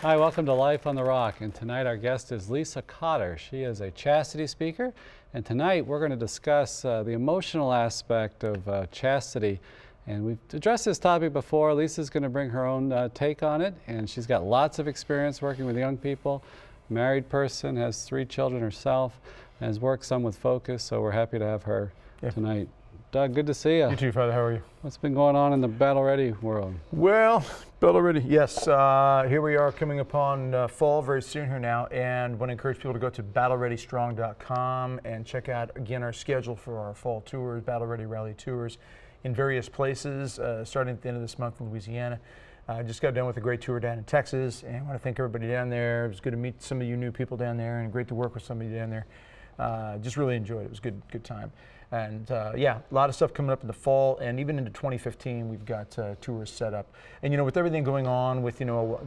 Hi, welcome to Life on the Rock, and tonight our guest is Lisa Cotter. She is a chastity speaker, and tonight we're going to discuss the emotional aspect of chastity. And we've addressed this topic before. Lisa's going to bring her own take on it, and she's got lots of experience working with young people. Married person, has 3 children herself, and has worked some with Focus, so we're happy to have her tonight. Doug, good to see you. You too, Father. How are you? What's been going on in the Battle Ready world? Well, Battle Ready, yes. Here we are coming upon fall very soon here now, and want to encourage people to go to battlereadystrong.com and check out, again, our schedule for our fall tours, Battle Ready Rally tours in various places, starting at the end of this month in Louisiana. I just got done with a great tour down in Texas, and I want to thank everybody down there. It was good to meet some of you new people down there, and great to work with somebody down there. Just really enjoyed it. It was a good time. And yeah, a lot of stuff coming up in the fall, and even into 2015, we've got tours set up. And you know, with everything going on, with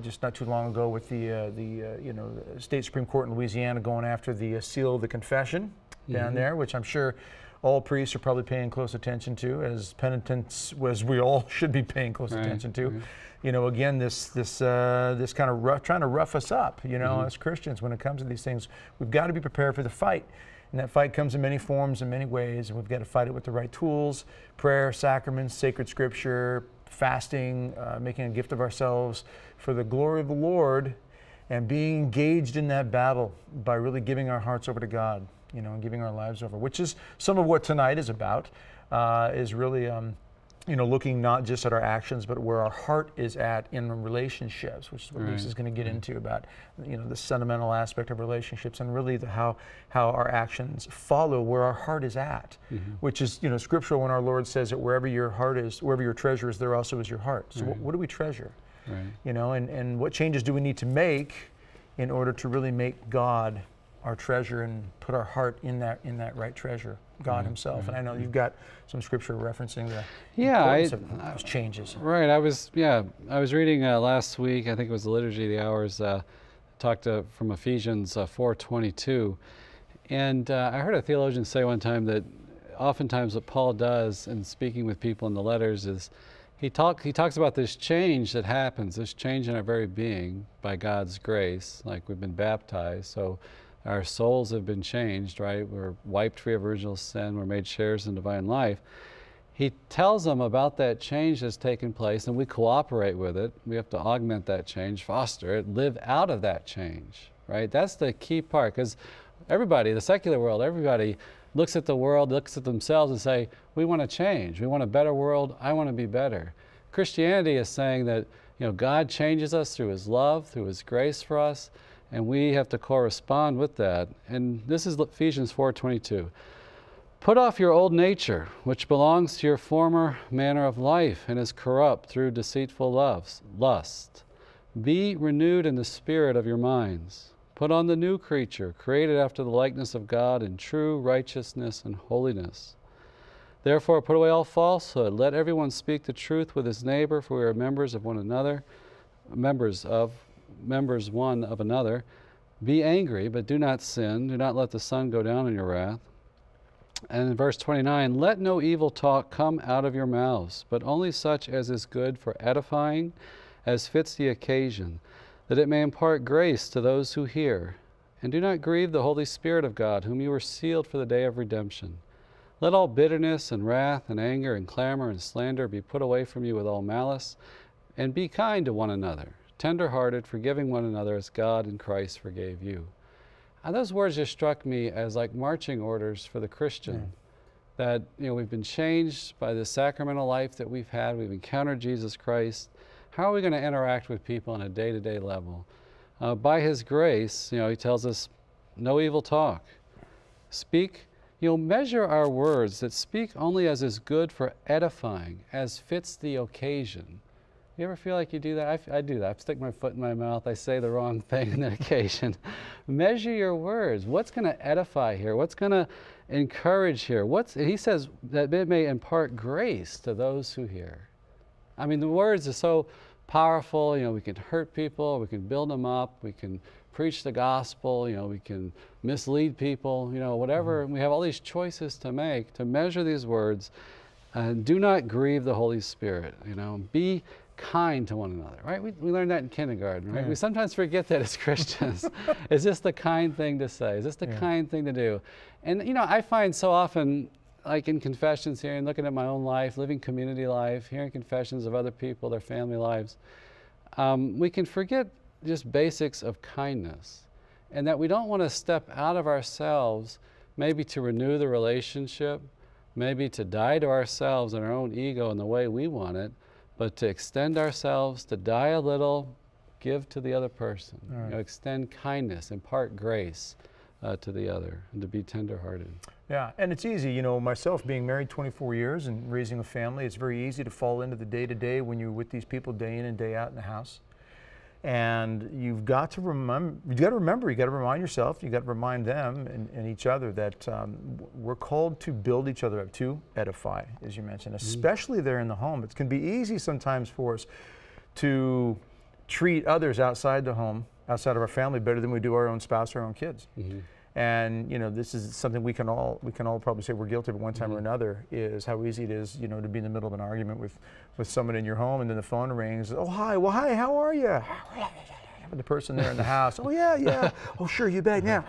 just not too long ago, with the state Supreme Court in Louisiana going after the seal of the confession down there, which I'm sure all priests are probably paying close attention to, as penitents, as we all should be paying close attention to. You know, again, this kind of trying to rough us up, you know, as Christians when it comes to these things. We've got to be prepared for the fight. And that fight comes in many forms, in many ways, and we've got to fight it with the right tools: prayer, sacraments, sacred scripture, fasting, making a gift of ourselves for the glory of the Lord, and being engaged in that battle by really giving our hearts over to God, you know, and giving our lives over, which is some of what tonight is about, is really you know, looking not just at our actions, but where our heart is at in relationships, which is what Lisa's going to get into about, you know, the sentimental aspect of relationships, and really how our actions follow where our heart is at, which is, you know, scriptural when our Lord says that wherever your heart is, wherever your treasure is, there also is your heart. So what do we treasure? You know, and what changes do we need to make in order to really make God our treasure and put our heart in that right treasure, God Himself. And I know you've got some scripture referencing the importance of those changes. Right. I was reading last week. I think it was the Liturgy of the Hours. Talked from Ephesians 4:22, and I heard a theologian say one time that oftentimes what Paul does in speaking with people in the letters is he talks about this change that happens, this change in our very being by God's grace, like we've been baptized. So our souls have been changed, right? We're wiped free of original sin. We're made sharers in divine life. He tells them about that change that's taken place, and we cooperate with it. We have to augment that change, foster it, live out of that change, right? That's the key part, because everybody, the secular world, everybody looks at the world, looks at themselves and say, we want to change. We want a better world. I want to be better. Christianity is saying that, you know, God changes us through His love, through His grace for us, and we have to correspond with that. And this is Ephesians 4:22. Put off your old nature, which belongs to your former manner of life and is corrupt through deceitful lust. Be renewed in the spirit of your minds. Put on the new creature, created after the likeness of God in true righteousness and holiness. Therefore, put away all falsehood. Let everyone speak the truth with his neighbor, for we are members of one another, members one of another. Be angry, but do not sin. Do not let the sun go down in your wrath. And in verse 29, let no evil talk come out of your mouths, but only such as is good for edifying, as fits the occasion, that it may impart grace to those who hear. And do not grieve the Holy Spirit of God, whom you were sealed for the day of redemption. Let all bitterness and wrath and anger and clamor and slander be put away from you with all malice, and be kind to one another, tender-hearted, forgiving one another as God in Christ forgave you. And those words just struck me as like marching orders for the Christian, that, you know, we've been changed by the sacramental life that we've had. We've encountered Jesus Christ. How are we going to interact with people on a day-to-day level? By His grace, you know, He tells us, no evil talk. Speak, you know, measure our words, that speak only as is good for edifying, as fits the occasion. You ever feel like you do that? I do that. I stick my foot in my mouth. I say the wrong thing on that occasion. Measure your words. What's going to edify here? What's going to encourage here? He says that it may impart grace to those who hear. I mean, the words are so powerful. You know, we can hurt people. We can build them up. We can preach the gospel. You know, we can mislead people. You know, whatever. We have all these choices to make to measure these words. Do not grieve the Holy Spirit. You know, be kind to one another, right? We learned that in kindergarten, right? Yeah. We sometimes forget that as Christians. Is this the kind thing to say? Is this the kind thing to do? And you know, I find so often, like in confessions here and looking at my own life, living community life, hearing confessions of other people, their family lives, we can forget just basics of kindness, and that we don't want to step out of ourselves, maybe to renew the relationship, maybe to die to ourselves and our own ego in the way we want it, but to extend ourselves, to die a little, give to the other person, you know, extend kindness, impart grace to the other, and to be tenderhearted. Yeah, and it's easy, you know, myself being married 24 years and raising a family, it's very easy to fall into the day-to-day when you're with these people day in and day out in the house. And you've got to remember, you got to remind yourself, you got to remind them and each other that we're called to build each other up, to edify, as you mentioned, especially there in the home. It can be easy sometimes for us to treat others outside the home, outside of our family, better than we do our own spouse or our own kids. And you know, this is something we can all probably say we're guilty of at one time or another, is how easy it is, you know, to be in the middle of an argument with someone in your home, and then the phone rings. Oh, hi. Well, hi. How are you? The person there in the house. Oh, yeah. Oh, sure. You bet. Yeah.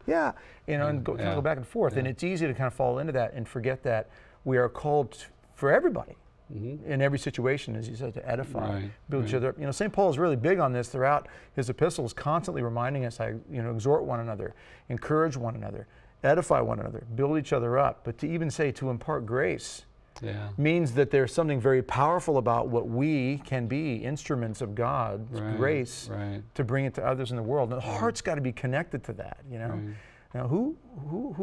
Yeah. You know, and kind of go back and forth. And it's easy to kind of fall into that and forget that we are called for everybody. In every situation, as you said, to edify, build each other up. You know, St. Paul is really big on this throughout his epistles, constantly reminding us, you know, exhort one another, encourage one another, edify one another, build each other up. But to even say to impart grace means that there's something very powerful about what we can be, instruments of God's grace, to bring it to others in the world. And the heart's got to be connected to that, you know. Now, who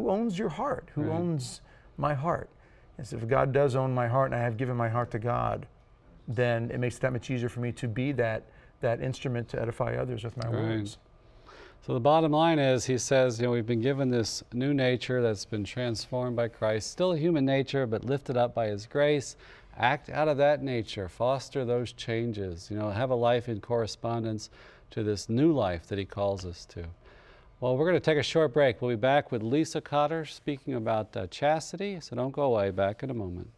owns your heart? Who owns my heart? So if God does own my heart and I have given my heart to God, then it makes it that much easier for me to be that instrument to edify others with my words. So the bottom line is, he says, you know, we've been given this new nature that's been transformed by Christ, still a human nature, but lifted up by his grace. Act out of that nature, foster those changes, you know, have a life in correspondence to this new life that he calls us to. Well, we're going to take a short break. We'll be back with Lisa Cotter speaking about chastity, so don't go away. Back in a moment.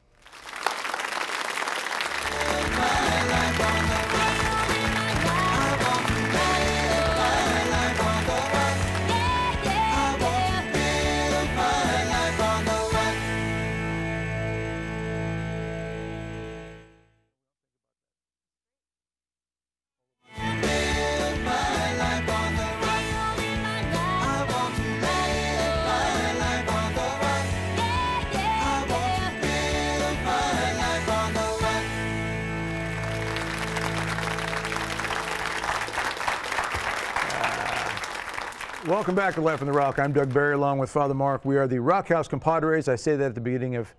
Welcome back to Life on the Rock. I'm Doug Barry along with Father Mark. We are the Rock House Compadres. I say that at the beginning of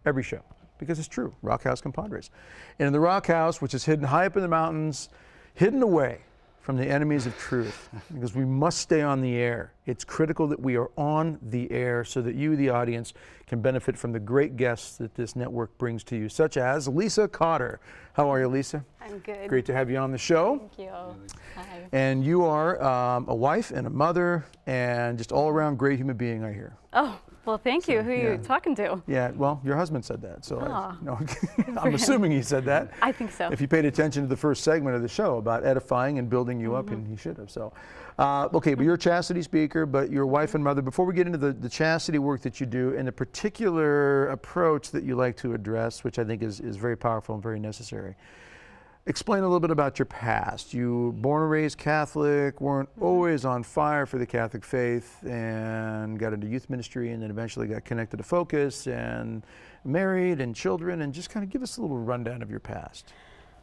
every show because it's true, Rock House Compadres. And in the Rock House, which is hidden high up in the mountains, hidden away from the enemies of truth, because we must stay on the air. It's critical that we are on the air so that you, the audience, can benefit from the great guests that this network brings to you, such as Lisa Cotter. How are you, Lisa? I'm good. Great to have you on the show. Thank you. Hi. And you are a wife and a mother and just all around great human being, I hear. Oh, well, thank you. Who are you talking to? Yeah, well, your husband said that, so I'm assuming he said that. I think so. If you paid attention to the first segment of the show about edifying and building you up, and he should have. So, okay, but you're a chastity speaker, but you're a wife and mother. Before we get into the chastity work that you do and the particular approach that you like to address, which I think is very powerful and very necessary, explain a little bit about your past. You were born and raised Catholic, weren't always on fire for the Catholic faith, and got into youth ministry, and then eventually got connected to Focus, and married, and children, and just kind of give us a little rundown of your past.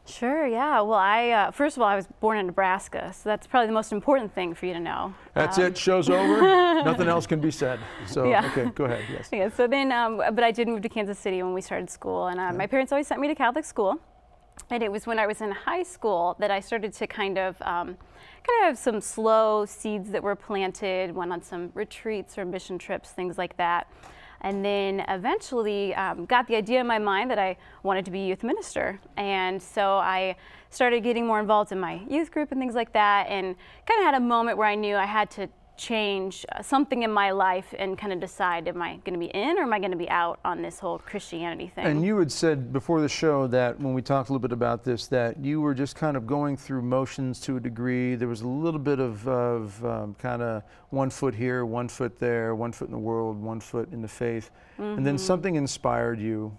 Sure, yeah. Well, I first of all, I was born in Nebraska, so that's probably the most important thing for you to know. That's it, show's over, nothing else can be said. So, okay, go ahead, yes. Yeah, so then, but I did move to Kansas City when we started school, and my parents always sent me to Catholic school. And it was when I was in high school that I started to kind of have some slow seeds that were planted, went on some retreats or mission trips, things like that. And then eventually got the idea in my mind that I wanted to be a youth minister. And so I started getting more involved in my youth group and things like that, and kind of had a moment where I knew I had to change something in my life and kind of decide, am I going to be in or am I going to be out on this whole Christianity thing? And you had said before the show that when we talked a little bit about this, that you were just kind of going through motions to a degree. There was a little bit of kind of 1 foot here, 1 foot there, 1 foot in the world, 1 foot in the faith. And then something inspired you,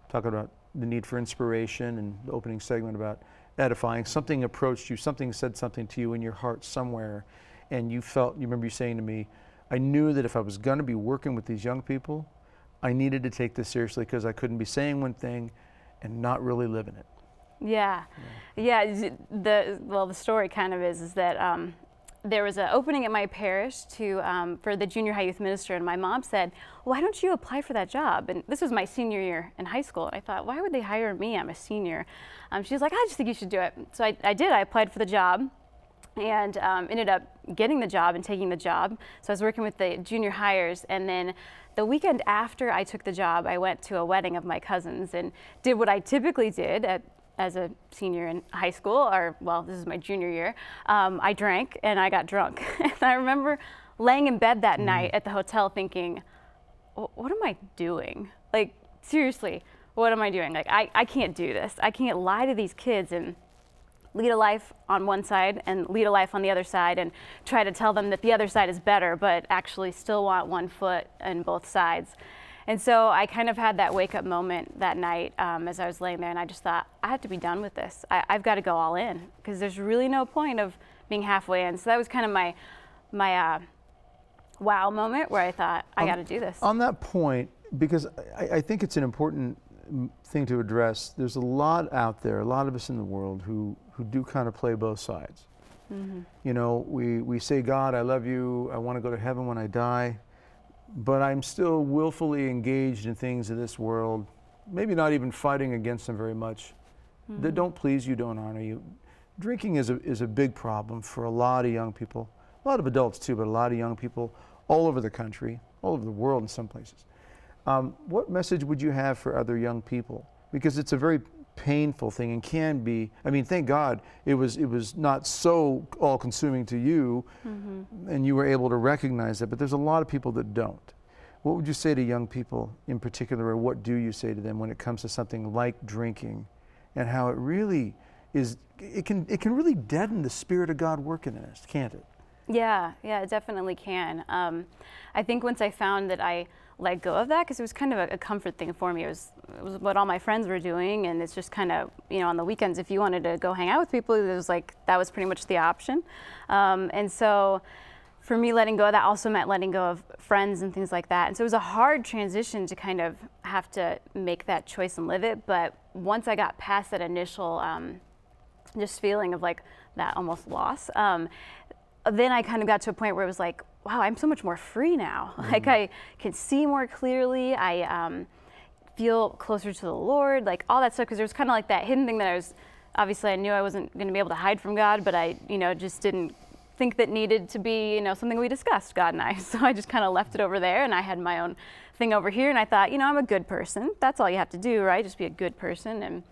talking about the need for inspiration and the opening segment about edifying. Something approached you, something said something to you in your heart somewhere. And you remember you saying to me, I knew that if I was going to be working with these young people, I needed to take this seriously because I couldn't be saying one thing and not really living it. Yeah. The story kind of is that there was an opening at my parish for the junior high youth minister, and my mom said, why don't you apply for that job? And this was my senior year in high school. And I thought, why would they hire me? I'm a senior. She was like, I just think you should do it. So I did. I applied for the job. And ended up getting the job and taking the job. So I was working with the junior hires, and then the weekend after I took the job, I went to a wedding of my cousins and did what I typically did as a senior in high school, or well, this is my junior year. I drank and I got drunk. And I remember laying in bed that night at the hotel thinking, what am I doing? Like, seriously, what am I doing? Like, I can't do this. I can't lie to these kids and lead a life on one side and lead a life on the other side and try to tell them that the other side is better, but actually still want 1 foot in both sides. And so I kind of had that wake up moment that night as I was laying there, and I just thought, I have to be done with this. I've got to go all in, because there's really no point of being halfway in. So that was kind of my wow moment where I thought, I got to do this. On that point, because I think it's an important thing to address, there's a lot out there, a lot of us in the world who do kind of play both sides. You know, we say, God, I love you, I want to go to heaven when I die, but I'm still willfully engaged in things of this world, maybe not even fighting against them very much, that don't please you, don't honor you. Drinking is a big problem for a lot of young people, a lot of adults too, but a lot of young people all over the country, all over the world in some places. What message would you have for other young people? Because it's a very painful thing and can be, I mean, thank God it was not so all-consuming to you, and you were able to recognize that, but there's a lot of people that don't. What would you say to young people in particular, or what do you say to them when it comes to something like drinking, and how it really is, it can really deaden the Spirit of God working in us, can't it? Yeah, it definitely can. I think once I found that I let go of that, because it was kind of a comfort thing for me. It was what all my friends were doing, and it's just kind of, you know, on the weekends, if you wanted to go hang out with people, it was like, that was pretty much the option. And so for me, letting go of that also meant letting go of friends and things like that. And so it was a hard transition to kind of have to make that choice and live it. But once I got past that initial just feeling of like that almost loss, then I kind of got to a point where it was like, wow, I'm so much more free now. Like, I can see more clearly. I feel closer to the Lord, like all that stuff. Because there was kind of like that hidden thing that obviously I knew I wasn't going to be able to hide from God, but I, just didn't think that needed to be, something we discussed, God and I. So I just kind of left it over there, and I had my own thing over here. And I thought, I'm a good person. That's all you have to do, right? Just be a good person. And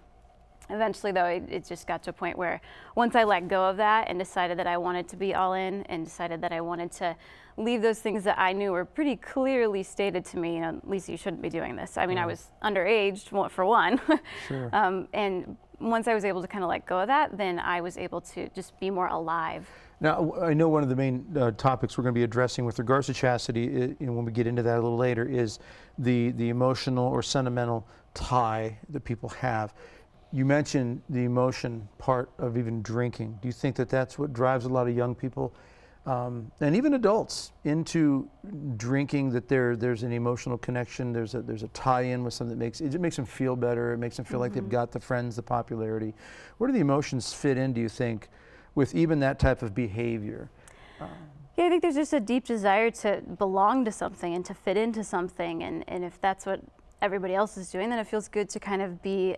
eventually, though, it just got to a point where once I let go of that and decided that I wanted to be all in, and decided that I wanted to leave those things that I knew were pretty clearly stated to me, Lisa, you shouldn't be doing this. I mean, I was underage, for one. Sure. And once I was able to kind of let go of that, then I was able to just be more alive. Now, I know one of the main topics we're going to be addressing with regards to chastity, when we get into that a little later, is the emotional or sentimental tie that people have. You mentioned the emotion part of even drinking. Do you think that that's what drives a lot of young people, and even adults, into drinking, that there's an emotional connection, there's a tie-in with something that makes them feel better, it makes them feel like they've got the friends, the popularity? Where do the emotions fit in, do you think, with even that type of behavior? Yeah, I think there's just a deep desire to belong to something and to fit into something, and if that's what everybody else is doing, then it feels good to kind of be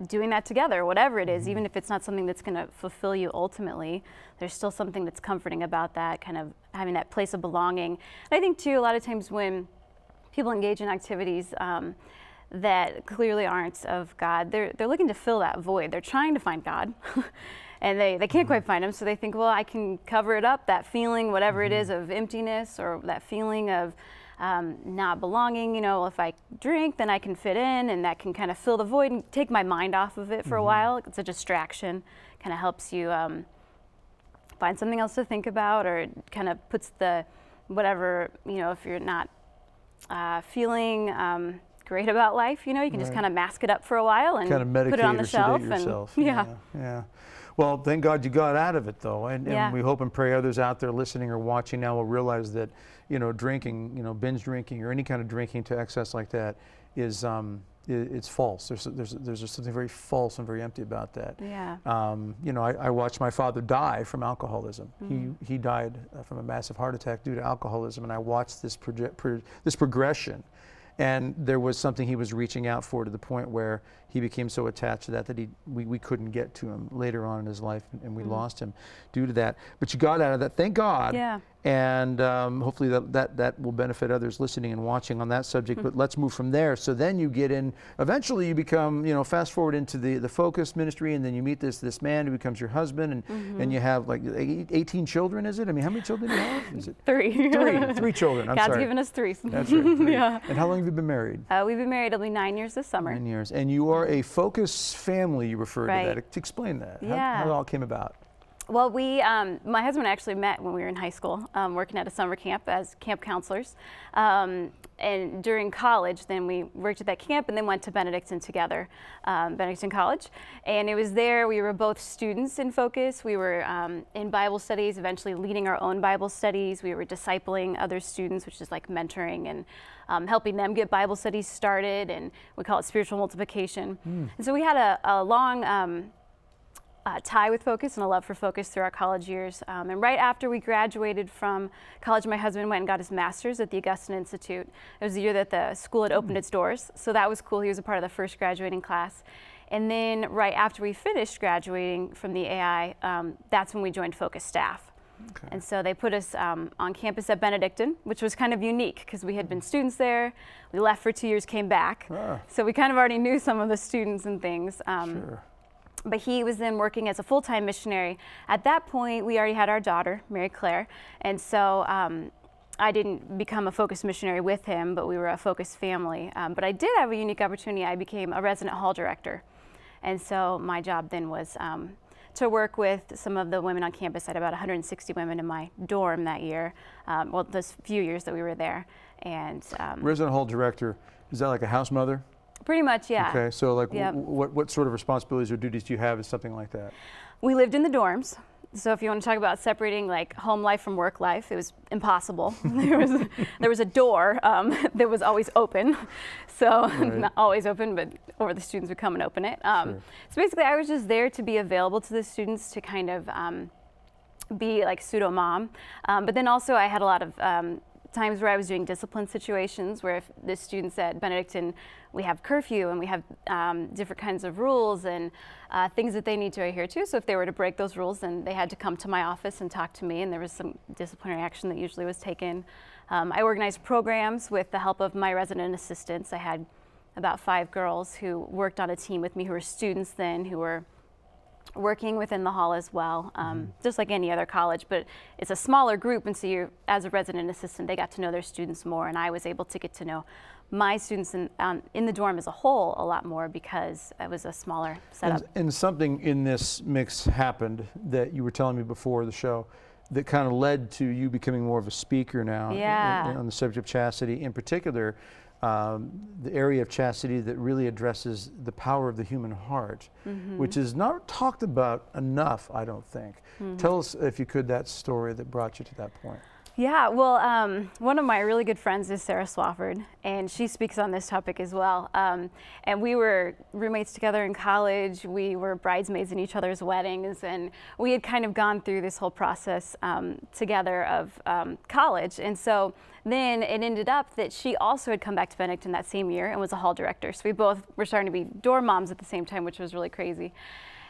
doing that together, whatever it is, even if it's not something that's going to fulfill you ultimately. There's still something that's comforting about that, kind of having that place of belonging. And I think too, a lot of times when people engage in activities that clearly aren't of God, they're looking to fill that void. They're trying to find God. and they can't quite find them, so they think, well, I can cover it up, that feeling, whatever it is, of emptiness, or that feeling of not belonging. You know, if I drink, then I can fit in, and that can kind of fill the void and take my mind off of it for a while. It's a distraction, kind of helps you find something else to think about, or kind of puts the whatever, you know, if you're not feeling great about life, you know, you can just kind of mask it up for a while and kind of medicate put it on the shelf. Yourself. And yeah. Well, thank God you got out of it, though, and we hope and pray others out there listening or watching now will realize that, you know, drinking, you know, binge drinking or any kind of drinking to excess like that is it's false. There's something very false and very empty about that. Yeah. You know, I watched my father die from alcoholism. He died from a massive heart attack due to alcoholism, and I watched this progression. And there was something he was reaching out for, to the point where he became so attached to that we couldn't get to him later on in his life, and we lost him due to that. But you got out of that, thank God. Yeah. And hopefully that will benefit others listening and watching on that subject. But let's move from there. So then you get in, eventually you become, you know, fast forward into the Focus ministry, and then you meet this man who becomes your husband, and you have like 18 children, is it? I mean, how many children do you have? Is it? Three. Three children, I'm God's sorry. given us three. That's right, three. Yeah. And how long have you been married? We've been married, it'll be 9 years this summer. 9 years. And you are a Focus family, you refer to Right. that. Explain that. Yeah. How it all came about. Well, my husband and I actually met when we were in high school, working at a summer camp as camp counselors. And during college, then we worked at that camp and then went to Benedictine together, Benedictine College. And it was there, we were both students in Focus. We were in Bible studies, eventually leading our own Bible studies. We were discipling other students, which is like mentoring and helping them get Bible studies started. And we call it spiritual multiplication. And so we had a long tie with Focus and a love for Focus through our college years. And right after we graduated from college, my husband went and got his master's at the Augustine Institute. It was the year that the school had opened its doors, so that was cool. He was a part of the first graduating class. And then right after we finished graduating from the AI, that's when we joined Focus staff. Okay. And so they put us on campus at Benedictine, which was kind of unique because we had been students there. We left for 2 years, came back. So we kind of already knew some of the students and things. Sure. But he was then working as a full-time missionary. At that point, we already had our daughter, Mary Claire, and so I didn't become a Focus missionary with him, but we were a Focus family. But I did have a unique opportunity. I became a resident hall director, and so my job then was to work with some of the women on campus. I had about 160 women in my dorm that year, well, those few years that we were there. And resident hall director, is that like a house mother? Pretty much, yeah. Okay, so like Yep. what sort of responsibilities or duties do you have as something like that? We lived in the dorms. So if you want to talk about separating like home life from work life, it was impossible. there was a door that was always open. So not always open, but or the students would come and open it. Sure. So basically I was just there to be available to the students, to kind of be like pseudo mom. But then also I had a lot of times where I was doing discipline situations where if the students at Benedictine, we have curfew and we have different kinds of rules and things that they need to adhere to. So if they were to break those rules, then they had to come to my office and talk to me, and there was some disciplinary action that usually was taken. I organized programs with the help of my resident assistants. I had about 5 girls who worked on a team with me who were students then, who were working within the hall as well, just like any other college, but it's a smaller group, and so you, as a resident assistant, they got to know their students more, and I was able to get to know my students in the dorm as a whole a lot more because it was a smaller setup. And something in this mix happened that you were telling me before the show that kind of led to you becoming more of a speaker now on the subject of chastity, in particular the area of chastity that really addresses the power of the human heart, which is not talked about enough, I don't think. Tell us, if you could, that story that brought you to that point. Yeah, well, one of my really good friends is Sarah Swafford, and she speaks on this topic as well. And we were roommates together in college. We were bridesmaids in each other's weddings, and we had kind of gone through this whole process together of college. And so then it ended up that she also had come back to Benedictine that same year and was a hall director. So we both were starting to be dorm moms at the same time, which was really crazy.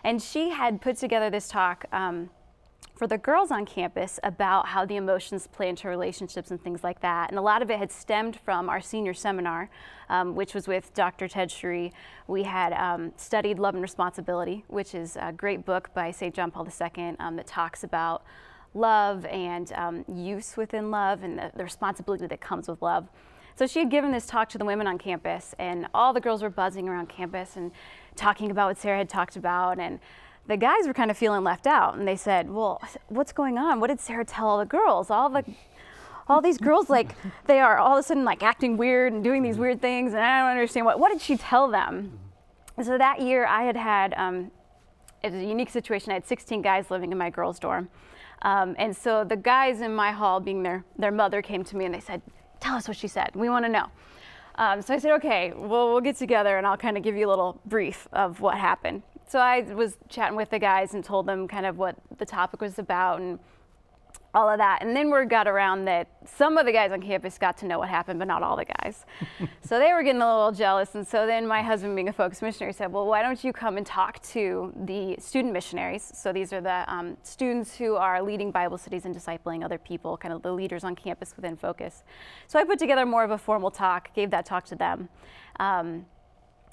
And she had put together this talk from for the girls on campus about how the emotions play into relationships and things like that. And a lot of it had stemmed from our senior seminar, which was with Dr. Ted Shree. We had studied Love and Responsibility, which is a great book by St. John Paul II that talks about love and use within love and the responsibility that comes with love. So she had given this talk to the women on campus, and all the girls were buzzing around campus and talking about what Sarah had talked about, and the guys were kind of feeling left out, and they said, well, what's going on? What did Sarah tell all the girls? All these girls, like, they are all of a sudden like acting weird and doing these weird things, and I don't understand what did she tell them? And so that year I had it was a unique situation. I had 16 guys living in my girls' dorm. And so the guys in my hall, being their mother, came to me and they said, tell us what she said. We want to know. So I said, okay, well, we'll get together and I'll kind of give you a little brief of what happened. So I was chatting with the guys and told them kind of what the topic was about and all of that. And then word got around that some of the guys on campus got to know what happened, but not all the guys. So they were getting a little jealous. And so then my husband, being a Focus missionary, said, well, why don't you come and talk to the student missionaries? So these are the students who are leading Bible studies and discipling other people, kind of the leaders on campus within Focus. So I put together more of a formal talk, gave that talk to them.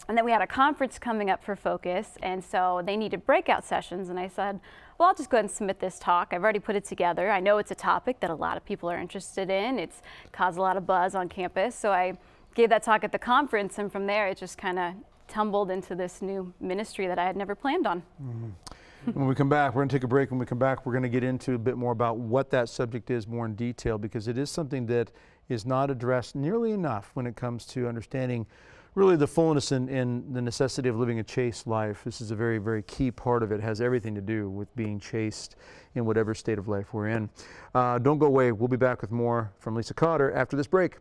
And then we had a conference coming up for Focus, and so they needed breakout sessions, and I said, well, I'll just go ahead and submit this talk. I've already put it together. I know it's a topic that a lot of people are interested in. It's caused a lot of buzz on campus, so I gave that talk at the conference, and from there it just kind of tumbled into this new ministry that I had never planned on. Mm-hmm. When we come back, we're going to take a break. When we come back, we're going to get into a bit more about what that subject is more in detail, because it is something that is not addressed nearly enough when it comes to understanding really the fullness in the necessity of living a chaste life. This is a very, very key part of it. It has everything to do with being chaste in whatever state of life we're in. Don't go away. We'll be back with more from Lisa Cotter after this break.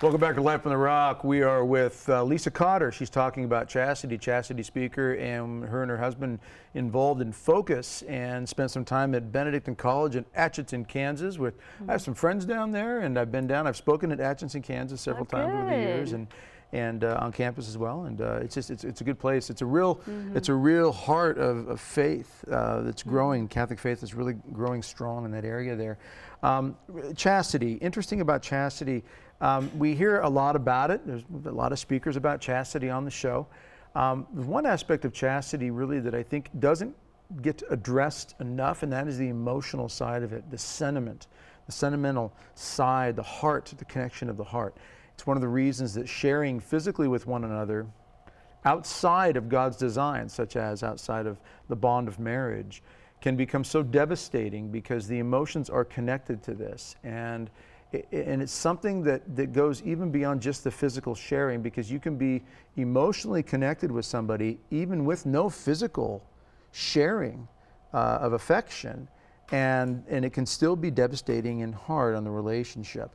Welcome back to Life on the Rock. We are with Lisa Cotter. She's talking about chastity, chastity speaker, and her husband involved in Focus and spent some time at Benedictine College in Atchison, Kansas. I have some friends down there, and I've been down. I've spoken at Atchison, Kansas several times over the years, and on campus as well. And it's a good place. It's a real heart of faith that's growing. Catholic faith is really growing strong in that area there. Chastity. Interesting about chastity. We hear a lot about it. There's a lot of speakers about chastity on the show. There's one aspect of chastity really that I think doesn't get addressed enough, and that is the emotional side of it, the sentiment, the sentimental side, the heart, the connection of the heart. It's one of the reasons that sharing physically with one another outside of God's design, such as outside of the bond of marriage, can become so devastating because the emotions are connected to this. And it's something that goes even beyond just the physical sharing, because you can be emotionally connected with somebody even with no physical sharing of affection, and it can still be devastating and hard on the relationship.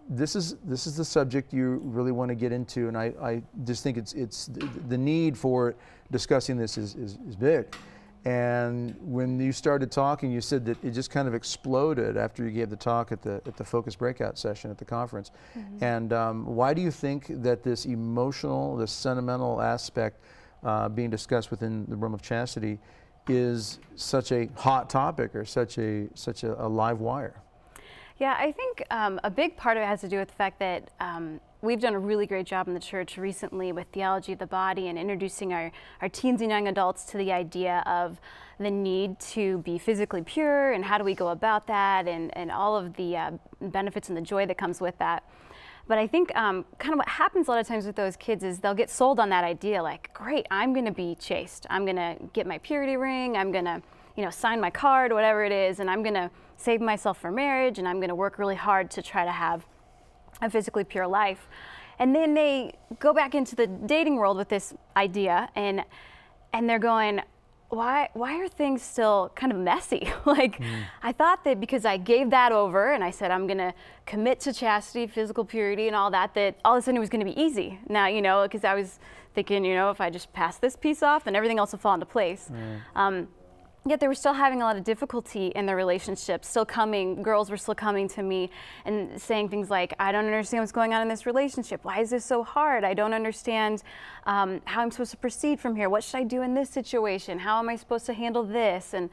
This is the subject you really want to get into, and I just think it's the need for discussing this is big. And when you started talking, you said that it just kind of exploded after you gave the talk at the Focus breakout session at the conference. Mm-hmm. And why do you think that this emotional, this sentimental aspect being discussed within the realm of chastity is such a hot topic, or such a live wire? Yeah, I think a big part of it has to do with the fact that we've done a really great job in the church recently with theology of the body and introducing our teens and young adults to the idea of the need to be physically pure and how do we go about that, and all of the benefits and the joy that comes with that. But I think kind of what happens a lot of times with those kids is they'll get sold on that idea, like, great, I'm going to be chaste. I'm going to get my purity ring. I'm going to, sign my card, whatever it is, and I'm going to save myself for marriage, and I'm going to work really hard to try to have a physically pure life. And then they go back into the dating world with this idea, and they're going, why are things still kind of messy? Like, I thought that because I gave that over and I said I'm gonna commit to chastity, physical purity and all that all of a sudden it was gonna be easy. Now, you know, because I was thinking, you know, if I just pass this piece off, then everything else will fall into place. Yet they were still having a lot of difficulty in their relationships, girls were still coming to me and saying things like, I don't understand what's going on in this relationship. Why is this so hard? I don't understand how I'm supposed to proceed from here. What should I do in this situation? How am I supposed to handle this? And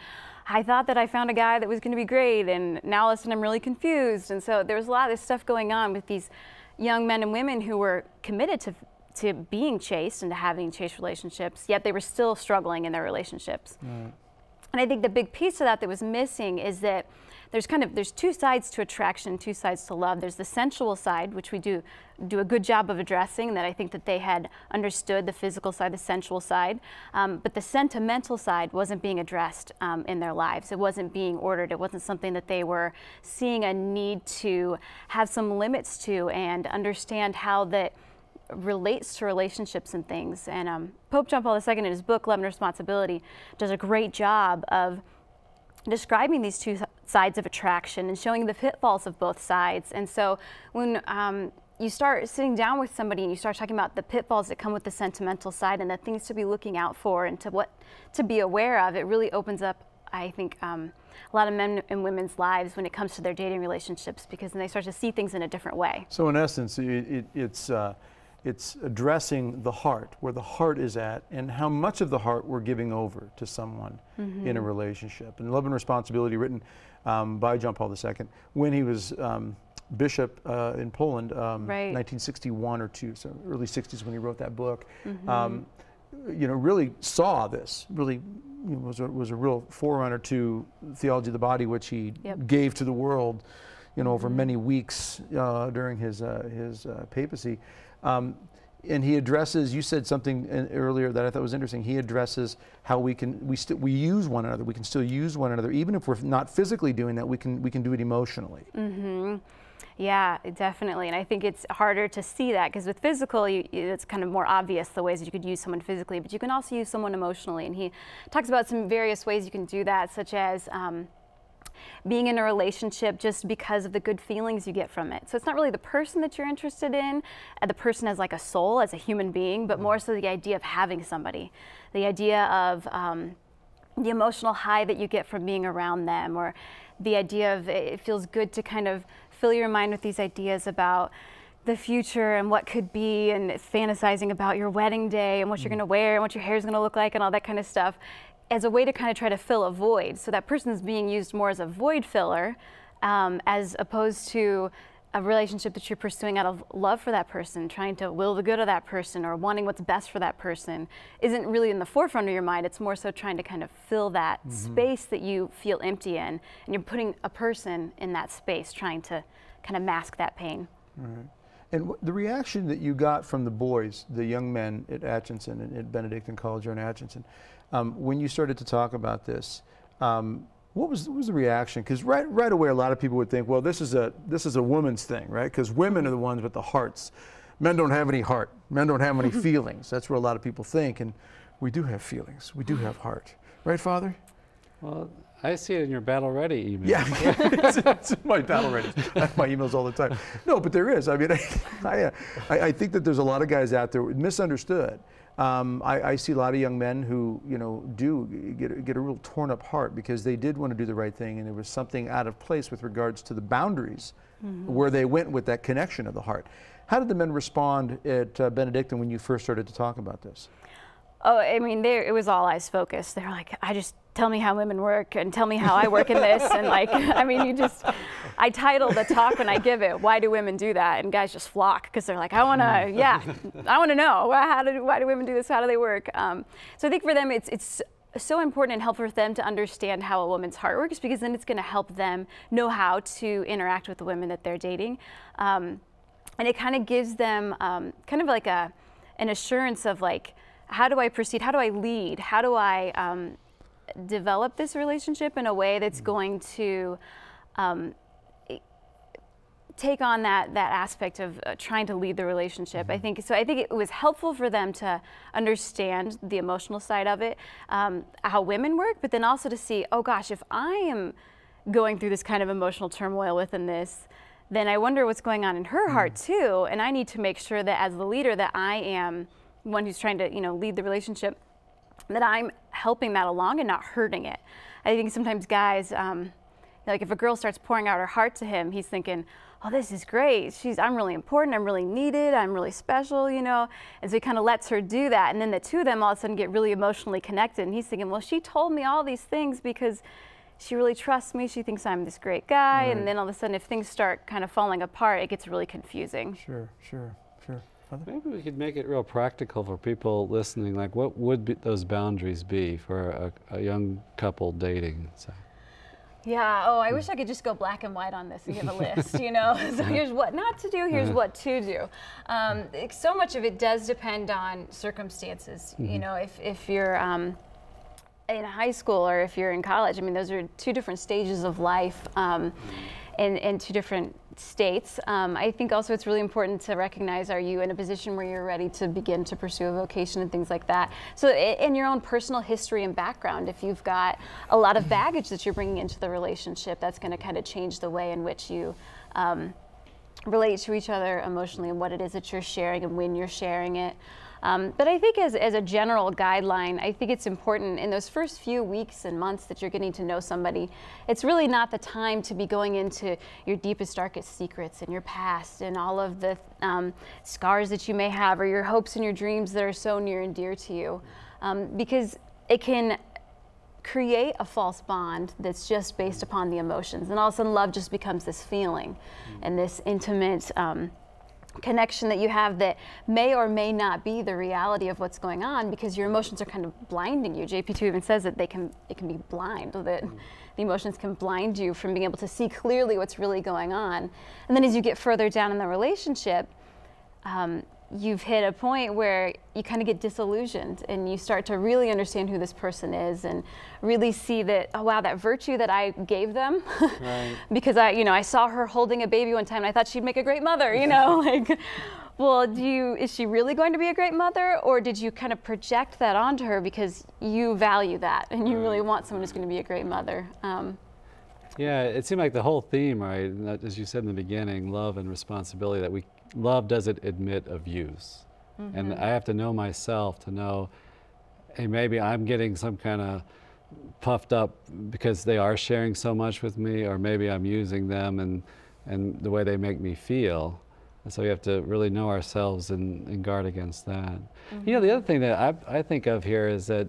I thought that I found a guy that was going to be great, and now all of a sudden I'm really confused. And so there was a lot of this stuff going on with these young men and women who were committed to being chaste and to having chaste relationships, yet they were still struggling in their relationships. And I think the big piece of that was missing is that there's two sides to attraction, two sides to love. There's the sensual side, which we do a good job of addressing, that I think that they had understood, the physical side, the sensual side. But the sentimental side wasn't being addressed in their lives. It wasn't being ordered. It wasn't something that they were seeing a need to have some limits to and understand how that relates to relationships and things. And Pope John Paul II in his book, Love and Responsibility, does a great job of describing these two sides of attraction and showing the pitfalls of both sides. And so when you start sitting down with somebody and you start talking about the pitfalls that come with the sentimental side and the things to be looking out for and what to be aware of, it really opens up, I think, a lot of men and women's lives when it comes to their dating relationships, because then they start to see things in a different way. So in essence, it's addressing the heart, where the heart is at, and how much of the heart we're giving over to someone in a relationship. And Love and Responsibility, written by John Paul II when he was bishop in Poland, 1961 or two, so early 60s when he wrote that book. You know, really saw this, really was a real forerunner to Theology of the Body, which he gave to the world, you know, over many weeks during his papacy. And he addresses, you said something earlier that I thought was interesting. He addresses how we use one another. We can still use one another, even if we're not physically doing that. We can do it emotionally. Yeah, definitely. And I think it's harder to see that because with physical, it's kind of more obvious the ways that you could use someone physically, but you can also use someone emotionally. And he talks about some various ways you can do that, such as being in a relationship just because of the good feelings you get from it. So it's not really the person that you're interested in, the person as like a soul, as a human being, but more so the idea of having somebody, the idea of the emotional high that you get from being around them, or the idea of it feels good to kind of fill your mind with these ideas about the future and what could be, and fantasizing about your wedding day and what you're going to wear and what your hair is going to look like and all that kind of stuff, as a way to kind of try to fill a void. So that person is being used more as a void filler, as opposed to a relationship that you're pursuing out of love for that person, trying to will the good of that person or wanting what's best for that person, isn't really in the forefront of your mind. It's more so trying to kind of fill that space that you feel empty in, and you're putting a person in that space, trying to kind of mask that pain. And the reaction that you got from the boys, the young men at Atchison and at Benedictine College or in Atchison, when you started to talk about this, what was the reaction? Because right away, a lot of people would think, well, this is a woman's thing, right? Because women are the ones with the hearts. Men don't have any heart. Men don't have any feelings. That's what a lot of people think. And we do have feelings. We do have heart, right, Father? Well, I see it in your Battle Ready email. Yeah, it's in my Battle Ready. I have my emails all the time. No, but there is. I mean, I think that there's a lot of guys out there misunderstood. I see a lot of young men who, you know, do get a real torn up heart because they did want to do the right thing, and there was something out of place with regards to the boundaries where they went with that connection of the heart. How did the men respond at Benedictine when you first started to talk about this? Oh, I mean, it was all eyes focused. They were like, tell me how women work and tell me how I work in this. And like, I mean, I title the talk when I give it, why do women do that? And guys just flock because they're like, I want to know, why do women do this? How do they work? So I think for them, it's so important and helpful for them to understand how a woman's heart works, because then it's going to help them know how to interact with the women that they're dating. And it kind of gives them kind of like an assurance of like, how do I proceed? How do I lead? How do I develop this relationship in a way that's going to take on that aspect of trying to lead the relationship. I think it was helpful for them to understand the emotional side of it, how women work, but then also to see, oh gosh, if I am going through this kind of emotional turmoil within this, then I wonder what's going on in her heart too, and I need to make sure that as the leader that I am one who's trying to, lead the relationship, that I'm helping that along and not hurting it. I think sometimes guys, like if a girl starts pouring out her heart to him, he's thinking, oh, this is great. I'm really important. I'm really needed. I'm really special, And so he kind of lets her do that. And then the two of them all of a sudden get really emotionally connected. And he's thinking, well, she told me all these things because she really trusts me. She thinks I'm this great guy. Right. And then all of a sudden, if things start kind of falling apart, it gets really confusing. Sure. Maybe we could make it real practical for people listening. Like, what would those boundaries be for a young couple dating? So. Yeah, I wish I could just go black and white on this and give a list, So here's what not to do, here's what to do. So much of it does depend on circumstances. If you're in high school or if you're in college, those are two different stages of life in two different states. I think also it's really important to recognize, are you in a position where you're ready to begin to pursue a vocation and things like that. So in your own personal history and background, if you've got a lot of baggage that you're bringing into the relationship, that's going to kind of change the way in which you relate to each other emotionally and what it is that you're sharing and when you're sharing it. But I think as a general guideline, I think it's important in those first few weeks and months that you're getting to know somebody, it's really not the time to be going into your deepest, darkest secrets and your past and all of the scars that you may have or your hopes and your dreams that are so near and dear to you. Because it can create a false bond that's just based upon the emotions. And all of a sudden love just becomes this feeling and this intimate connection that you have that may or may not be the reality of what's going on because your emotions are kind of blinding you. JP2 even says that it can be blind, that the emotions can blind you from being able to see clearly what's really going on. And then as you get further down in the relationship, you've hit a point where you kind of get disillusioned and you start to really understand who this person is and really see that, oh wow, that virtue that I gave them, right. Because I saw her holding a baby one time and I thought she'd make a great mother, like, well, is she really going to be a great mother, or did you kind of project that onto her because you value that and you really want someone who's going to be a great mother? Yeah, it seemed like the whole theme, right, as you said in the beginning, love and responsibility, that love doesn't admit abuse. And I have to know myself to know, hey, maybe I'm getting some kind of puffed up because they are sharing so much with me, or maybe I'm using them and the way they make me feel. And so we have to really know ourselves and guard against that. The other thing that I think of here is that,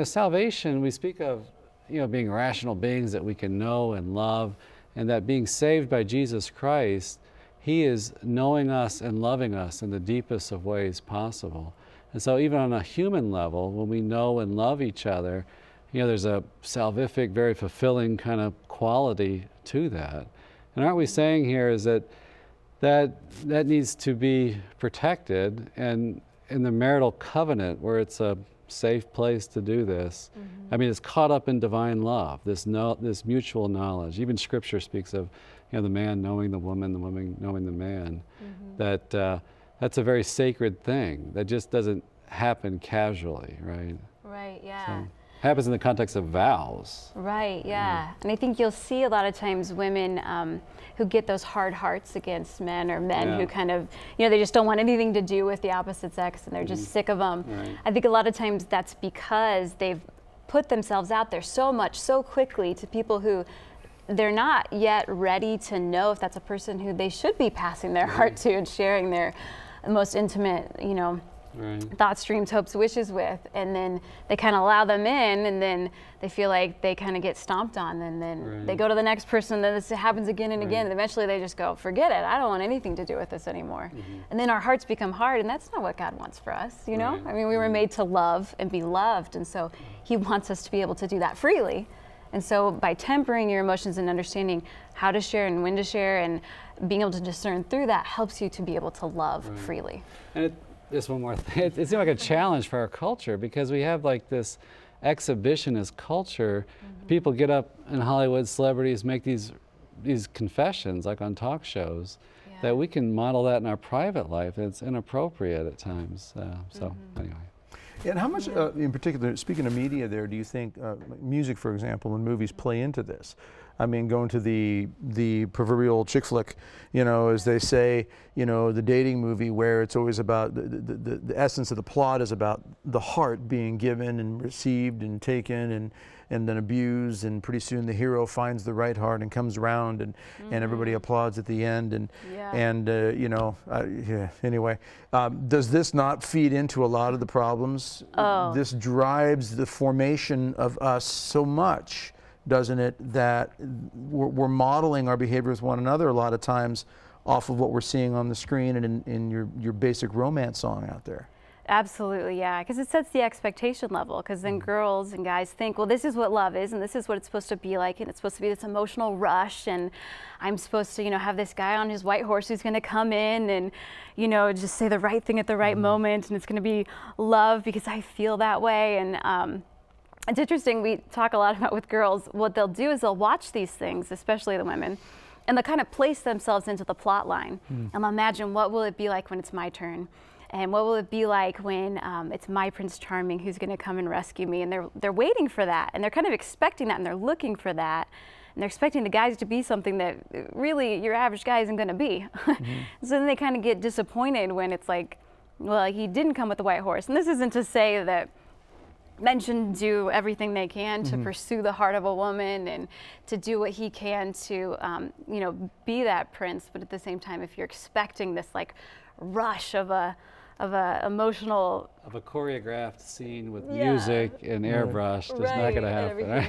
salvation, we speak of, being rational beings that we can know and love, and that being saved by Jesus Christ, He is knowing us and loving us in the deepest of ways possible. And so even on a human level, when we know and love each other, there's a salvific, very fulfilling kind of quality to that. And aren't we saying here is that needs to be protected, and in the marital covenant where it's a safe place to do this, it's caught up in divine love, this mutual knowledge. Even Scripture speaks of the man knowing the woman knowing the man. That's a very sacred thing that just doesn't happen casually, right? Right, yeah. So, happens in the context of vows. Right, yeah. And I think you'll see a lot of times women who get those hard hearts against men, or men who kind of, they just don't want anything to do with the opposite sex and they're just sick of them. Right. I think a lot of times that's because they've put themselves out there so much, so quickly to people who they're not yet ready to know if that's a person who they should be passing their heart to and sharing their most intimate, thoughts, dreams, hopes, wishes with, and then they kind of allow them in, and then they feel like they kind of get stomped on, and then they go to the next person, and then this happens again and again, and eventually they just go, forget it, I don't want anything to do with this anymore. And then our hearts become hard, and that's not what God wants for us, we were made to love and be loved, and so He wants us to be able to do that freely. And so by tempering your emotions and understanding how to share and when to share and being able to discern through that helps you to be able to love freely. And just one more thing. It seems like a challenge for our culture because we have like this exhibitionist culture. People get up in Hollywood, celebrities make these these confessions, like on talk shows, that we can model that in our private life. It's inappropriate at times. So anyway. And how much, in particular, speaking of media there, do you think music, for example, and movies play into this? I mean, going to the proverbial chick flick, you know, as they say, you know, the dating movie where it's always about, the essence of the plot is about the heart being given and received and taken and then abused, and pretty soon the hero finds the right heart and comes around, and everybody applauds at the end, and you know, anyway, does this not feed into a lot of the problems? This drives the formation of us so much, doesn't it, that we're modeling our behavior with one another a lot of times off of what we're seeing on the screen and in your basic romance song out there. Absolutely, yeah, because it sets the expectation level, because then girls and guys think, well, this is what love is, and this is what it's supposed to be like, and it's supposed to be this emotional rush, and I'm supposed to, you know, have this guy on his white horse who's going to come in and, you know, just say the right thing at the right moment, and it's going to be love because I feel that way. And it's interesting, we talk a lot about with girls, what they'll do is they'll watch these things, especially the women, and they'll kind of place themselves into the plot line, and they'll imagine, what will it be like when it's my turn? And what will it be like when it's my Prince Charming who's going to come and rescue me? And they're waiting for that, and they're kind of expecting that, and they're looking for that, and they're expecting the guys to be something that really your average guy isn't going to be. So then they kind of get disappointed when it's like, well, he didn't come with the white horse. And this isn't to say that men shouldn't do everything they can to pursue the heart of a woman and to do what he can to, you know, be that prince. But at the same time, if you're expecting this like rush of a emotional, of a choreographed scene with music and airbrushed, it's not going to happen. Right?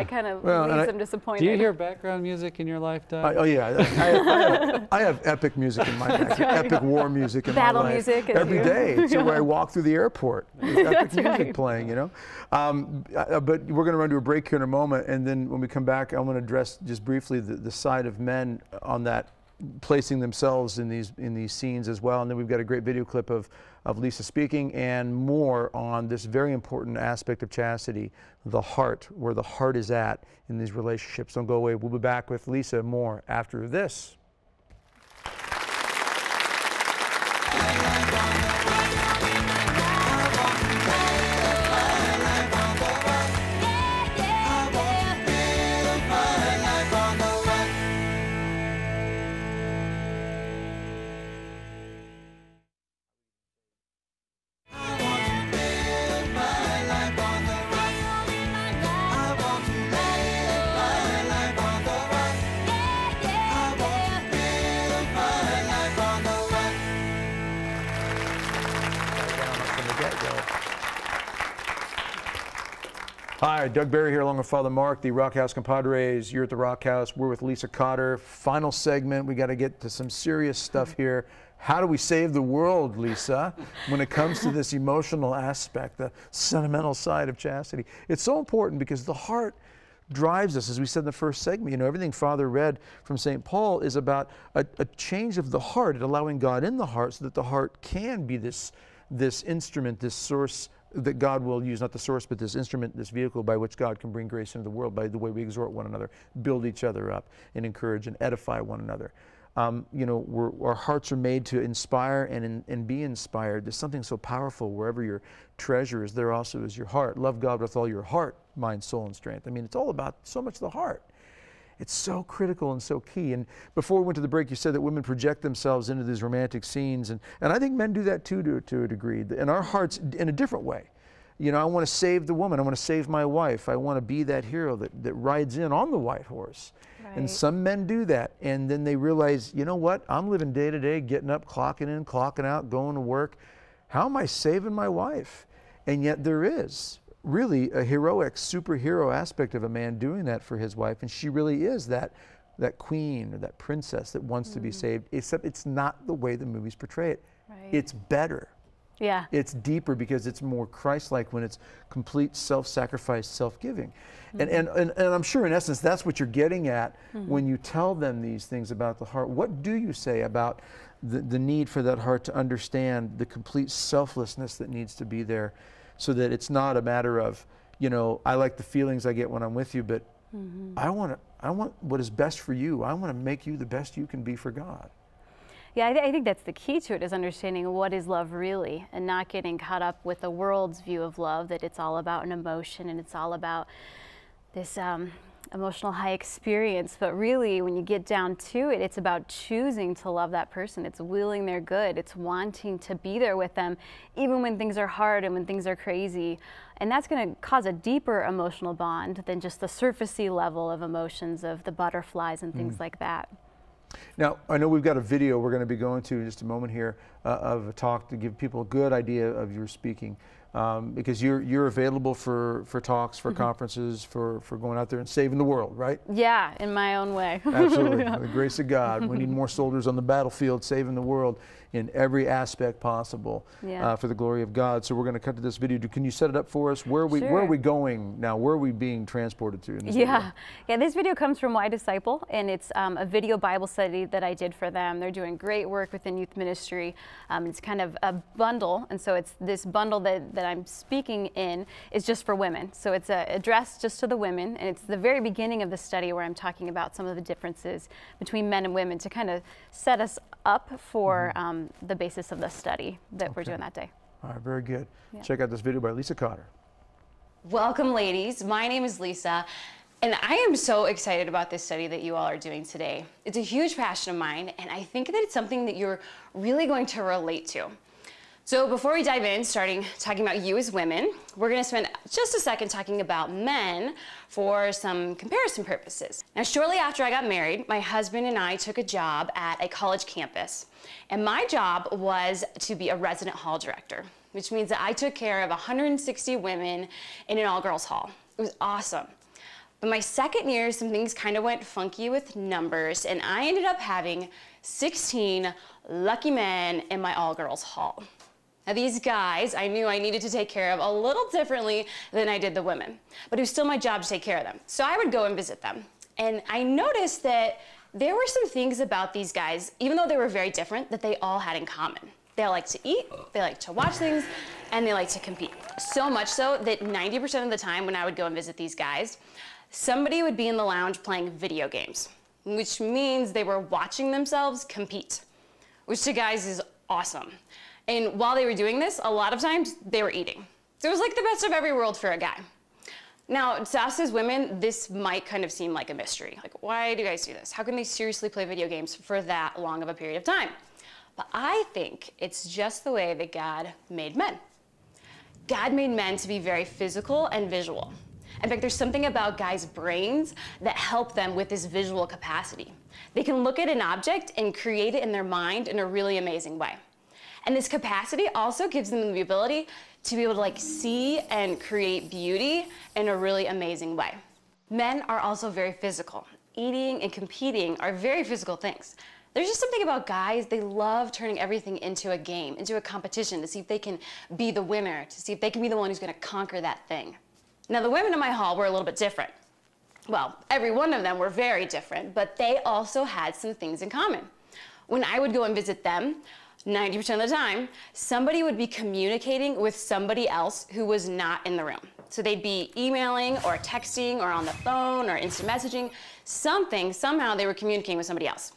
It kind of leaves them disappointed. Do you hear background music in your life, Doug? Oh yeah, I have epic music in my life, epic war music in Battle my life. music every day. So when I walk through the airport, there's epic music playing, you know. But we're going to run to a break here in a moment, and then when we come back, I want to address just briefly the side of men on that, placing themselves in these scenes as well. And then we've got a great video clip of Lisa speaking, and more on this very important aspect of chastity, the heart, where the heart is at in these relationships. Don't go away. We'll be back with Lisa more after this. Hi, Doug Barry here along with Father Mark, the Rock House compadres. You're at the Rock House. We're with Lisa Cotter. Final segment. We got to get to some serious stuff here. How do we save the world, Lisa, when it comes to this emotional aspect, the sentimental side of chastity? It's so important because the heart drives us, as we said in the first segment. You know, everything Father read from St. Paul is about a change of the heart, and allowing God in the heart so that the heart can be this instrument, this source that God will use, not the source, but this instrument, this vehicle by which God can bring grace into the world, by the way we exhort one another, build each other up, and encourage and edify one another. You know, our hearts are made to inspire and be inspired. There's something so powerful. Wherever your treasure is, there also is your heart. Love God with all your heart, mind, soul, and strength. I mean, it's all about so much the heart. It's so critical and so key. And before we went to the break, you said that women project themselves into these romantic scenes. And I think men do that too, to a degree. And our hearts in a different way. You know, I want to save the woman. I want to save my wife. I want to be that hero that rides in on the white horse. Right. And some men do that. And then they realize, you know what? I'm living day to day, getting up, clocking in, clocking out, going to work. How am I saving my wife? And yet there is really a heroic superhero aspect of a man doing that for his wife, and she really is that queen or that princess that wants to be saved, except it's not the way the movies portray it. Right. It's better. Yeah. It's deeper because it's more Christ-like when it's complete self-sacrifice, self-giving. And I'm sure in essence that's what you're getting at when you tell them these things about the heart. What do you say about the need for that heart to understand the complete selflessness that needs to be there, so that it's not a matter of, you know, I like the feelings I get when I'm with you, but I want what is best for you. I want to make you the best you can be for God. Yeah, I think that's the key to it, is understanding what is love really, and not getting caught up with the world's view of love, that it's all about an emotion and it's all about this emotional high experience. But really, when you get down to it, it's about choosing to love that person. It's willing their good. It's wanting to be there with them, even when things are hard and when things are crazy. And that's going to cause a deeper emotional bond than just the surfacey level of emotions of the butterflies and things like that. Now, I know we've got a video we're going to be going to in just a moment here of a talk to give people a good idea of your speaking, because you're available for talks, for conferences, for going out there and saving the world, right? Yeah, in my own way. Absolutely. By the grace of God, we need more soldiers on the battlefield saving the world in every aspect possible, for the glory of God. So we're going to cut to this video. Can you set it up for us? Where are we going now? Where are we being transported to in this video? Yeah, this video comes from Why Disciple, and it's a video Bible study that I did for them. They're doing great work within youth ministry. It's kind of a bundle, and so it's this bundle that I'm speaking in is just for women. So it's addressed just to the women, and it's the very beginning of the study where I'm talking about some of the differences between men and women to kind of set us up for the basis of the study that we're doing that day. All right, very good. Check out this video by Lisa Cotter. Welcome, ladies. My name is Lisa, and I am so excited about this study that you all are doing today. It's a huge passion of mine, and I think that it's something that you're really going to relate to. So before we dive in, talking about you as women, we're going to spend just a second talking about men for some comparison purposes. Now, shortly after I got married, my husband and I took a job at a college campus, and my job was to be a resident hall director, which means that I took care of 160 women in an all-girls hall. It was awesome. But my second year, some things kind of went funky with numbers, and I ended up having 16 lucky men in my all-girls hall. Now, these guys, I knew I needed to take care of a little differently than I did the women, but it was still my job to take care of them. So I would go and visit them. And I noticed that there were some things about these guys, even though they were very different, that they all had in common. They like to eat, they like to watch things, and they like to compete. So much so that 90% of the time when I would go and visit these guys, somebody would be in the lounge playing video games, which means they were watching themselves compete, which to guys is awesome. And while they were doing this, a lot of times they were eating. So it was like the best of every world for a guy. Now, to us as women, this might kind of seem like a mystery. Like, why do guys do this? How can they seriously play video games for that long of a period of time? But I think it's just the way that God made men. God made men to be very physical and visual. In fact, there's something about guys' brains that help them with this visual capacity. They can look at an object and create it in their mind in a really amazing way. And this capacity also gives them the ability to be able to see and create beauty in a really amazing way. Men are also very physical. Eating and competing are very physical things. There's just something about guys, they love turning everything into a game, into a competition to see if they can be the winner, to see if they can be the one who's going to conquer that thing. Now, the women in my hall were a little bit different. Well, every one of them were very different, but they also had some things in common. When I would go and visit them, 90% of the time, somebody would be communicating with somebody else who was not in the room. So they'd be emailing or texting or on the phone or instant messaging, somehow they were communicating with somebody else.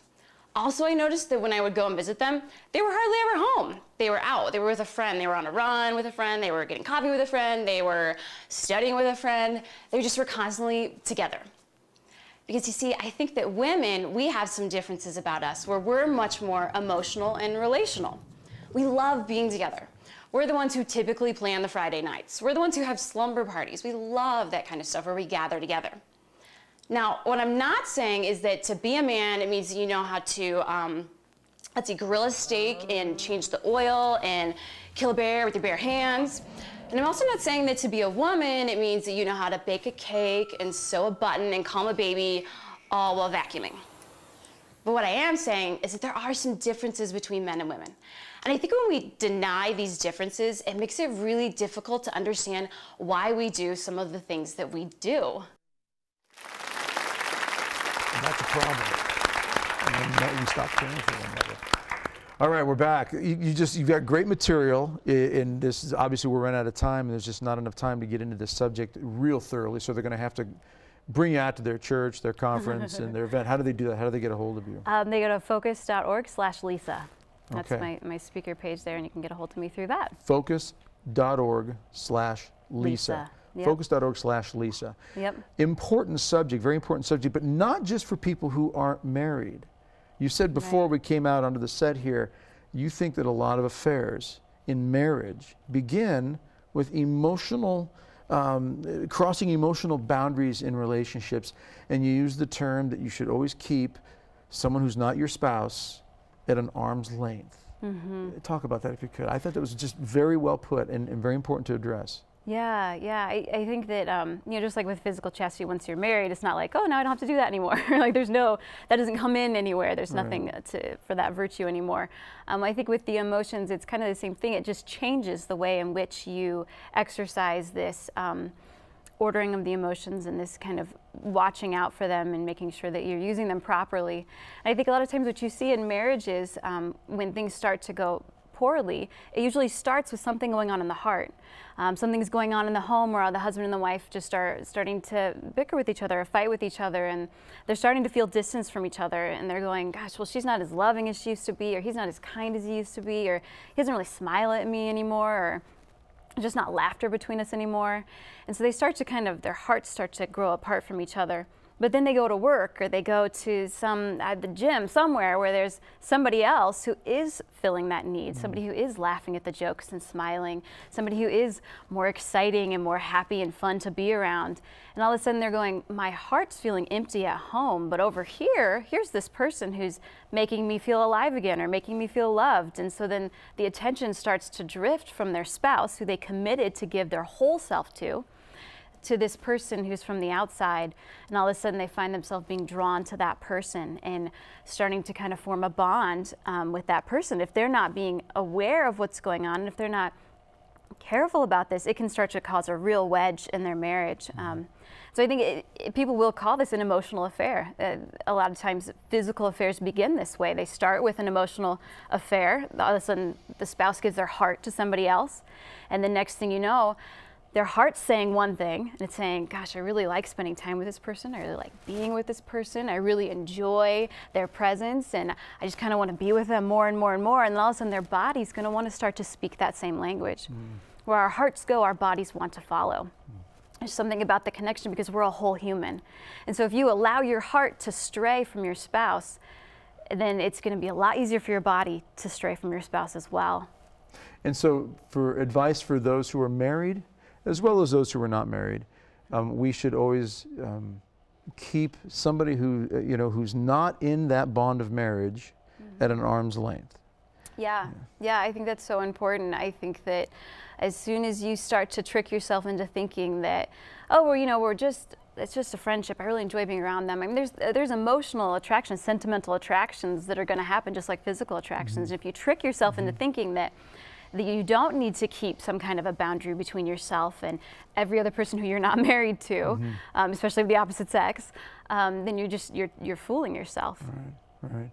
Also, I noticed that when I would go and visit them, they were hardly ever home. They were out, they were with a friend, they were on a run with a friend, they were getting coffee with a friend, they were studying with a friend, they just were constantly together. Because you see, I think that women, we have some differences about us where we're much more emotional and relational. We love being together. We're the ones who typically plan the Friday nights. We're the ones who have slumber parties. We love that kind of stuff where we gather together. Now, what I'm not saying is that to be a man, it means that you know how to, grill a steak and change the oil and kill a bear with your bare hands. And I'm also not saying that to be a woman, it means that you know how to bake a cake and sew a button and calm a baby all while vacuuming. But what I am saying is that there are some differences between men and women. And I think when we deny these differences, it makes it really difficult to understand why we do some of the things that we do. And that's a problem. And then we stop caring for one another. All right, we're back. You've got great material, and this is obviously we're running out of time, and there's just not enough time to get into this subject real thoroughly. So they're going to have to bring you out to their church, their conference, and their event? How do they do that? How do they get a hold of you? They go to focus.org/Lisa. That's Okay. my speaker page there, and you can get a hold of me through that. Focus.org/Lisa. Yep. Focus.org/Lisa. Yep. Important subject, very important subject, but not just for people who aren't married. You said before we came out onto the set here, you think that a lot of affairs in marriage begin with emotional, crossing emotional boundaries in relationships, and you use the term that you should always keep someone who's not your spouse at an arm's length. Talk about that if you could. I thought that was just very well put and very important to address. Yeah, yeah. I think that, you know, just like with physical chastity, once you're married, it's not like, oh, now I don't have to do that anymore. Like there's no, that doesn't come in anywhere. There's nothing for that virtue anymore. I think with the emotions, it's kind of the same thing. It just changes the way in which you exercise this ordering of the emotions and this kind of watching out for them and making sure that you're using them properly. And I think a lot of times what you see in marriages, when things start to go poorly, it usually starts with something going on in the heart. Something's going on in the home where the husband and the wife just are starting to bicker with each other or fight with each other, and they're starting to feel distance from each other, and they're going, gosh, well, she's not as loving as she used to be, or he's not as kind as he used to be, or he doesn't really smile at me anymore, or just not laughter between us anymore. And so they start to their hearts start to grow apart from each other. But then they go to work, or they go to the gym somewhere where there's somebody else who is filling that need, somebody who is laughing at the jokes and smiling, somebody who is more exciting and more happy and fun to be around. And all of a sudden they're going, my heart's feeling empty at home, but over here, here's this person who's making me feel alive again or making me feel loved. And so then the attention starts to drift from their spouse, who they committed to give their whole self to this person who's from the outside, and all of a sudden they find themselves being drawn to that person and starting to kind of form a bond with that person. If they're not being aware of what's going on, and if they're not careful about this, it can start to cause a real wedge in their marriage. So I think people will call this an emotional affair. A lot of times physical affairs begin this way. They start with an emotional affair. All of a sudden the spouse gives their heart to somebody else, and the next thing you know, their heart's saying one thing, and it's saying, gosh, I really like spending time with this person. I really like being with this person. I really enjoy their presence, and I just kind of want to be with them more and more and more. And all of a sudden, their body's going to want to start to speak that same language. Where our hearts go, our bodies want to follow. There's something about the connection, because we're a whole human. And so if you allow your heart to stray from your spouse, then it's going to be a lot easier for your body to stray from your spouse as well. And so for advice for those who are married, as well as those who are not married, we should always keep somebody who, who's not in that bond of marriage at an arm's length. Yeah, I think that's so important. I think that as soon as you start to trick yourself into thinking that, oh, well, it's just a friendship, I really enjoy being around them. I mean, there's emotional attractions, sentimental attractions that are going to happen just like physical attractions. And if you trick yourself into thinking that you don't need to keep some kind of a boundary between yourself and every other person who you're not married to, especially of the opposite sex, then you're fooling yourself. All right.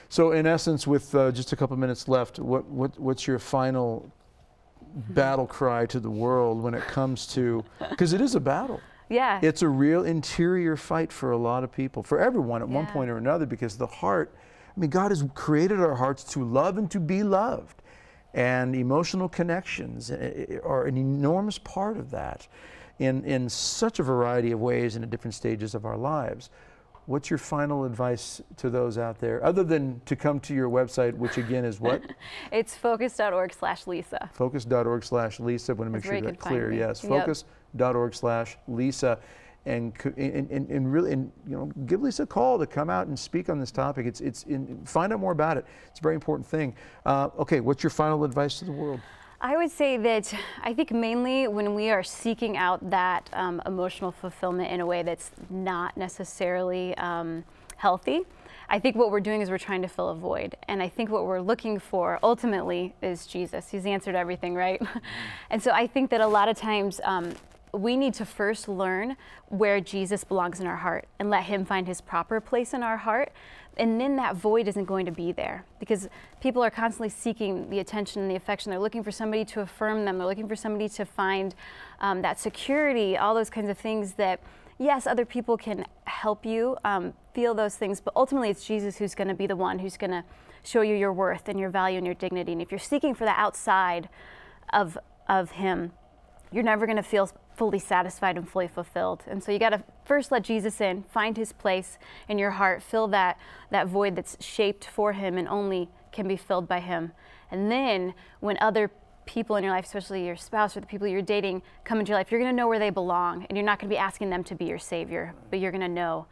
So in essence, with just a couple minutes left, what's your final battle cry to the world when it comes to, because it is a battle. Yeah. It's a real interior fight for a lot of people, for everyone at one point or another, because the heart, I mean, God has created our hearts to love and to be loved. And emotional connections are an enormous part of that in such a variety of ways and at different stages of our lives. What's your final advice to those out there, other than to come to your website, which again is what? It's focus.org/Lisa. Focus.org/Lisa. I want to make sure that's clear. Yes, focus.org/Lisa. And really, give Lisa a call to come out and speak on this topic. Find out more about it. It's a very important thing. Okay, what's your final advice to the world? I would say that I think mainly when we are seeking out that emotional fulfillment in a way that's not necessarily healthy, I think what we're doing is we're trying to fill a void. And I think what we're looking for ultimately is Jesus. He's answered everything, right? And so I think that a lot of times we need to first learn where Jesus belongs in our heart and let him find his proper place in our heart. And then that void isn't going to be there, because people are constantly seeking the attention and the affection. They're looking for somebody to affirm them. They're looking for somebody to find that security, all those kinds of things that yes, other people can help you feel those things, but ultimately it's Jesus who's going to be the one who's going to show you your worth and your value and your dignity. And if you're seeking for the outside of him, you're never going to feel fully satisfied and fully fulfilled. And so you got to first let Jesus in, find his place in your heart, fill that void that's shaped for him and only can be filled by him. And then when other people in your life, especially your spouse or the people you're dating, come into your life, you're going to know where they belong, and you're not going to be asking them to be your savior, but you're going to know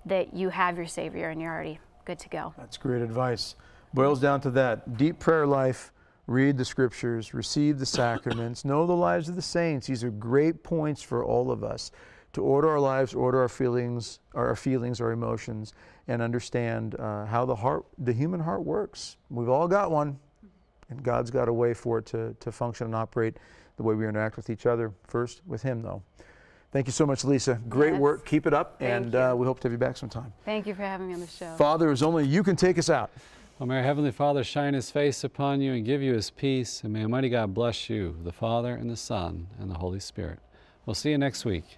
that you have your savior and you're already good to go. That's great advice. Boils down to that. Deep prayer life, read the scriptures, receive the sacraments, know the lives of the saints. These are great points for all of us to order our lives, order our feelings, our emotions, and understand how the human heart works. We've all got one. And God's got a way for it to function and operate the way we interact with each other. First, with him, though. Thank you so much, Lisa. Great work. Keep it up. And we hope to have you back sometime. Thank you for having me on the show. Father, as only you can take us out. Well, may our Heavenly Father shine his face upon you and give you his peace. And may Almighty God bless you, the Father and the Son and the Holy Spirit. We'll see you next week.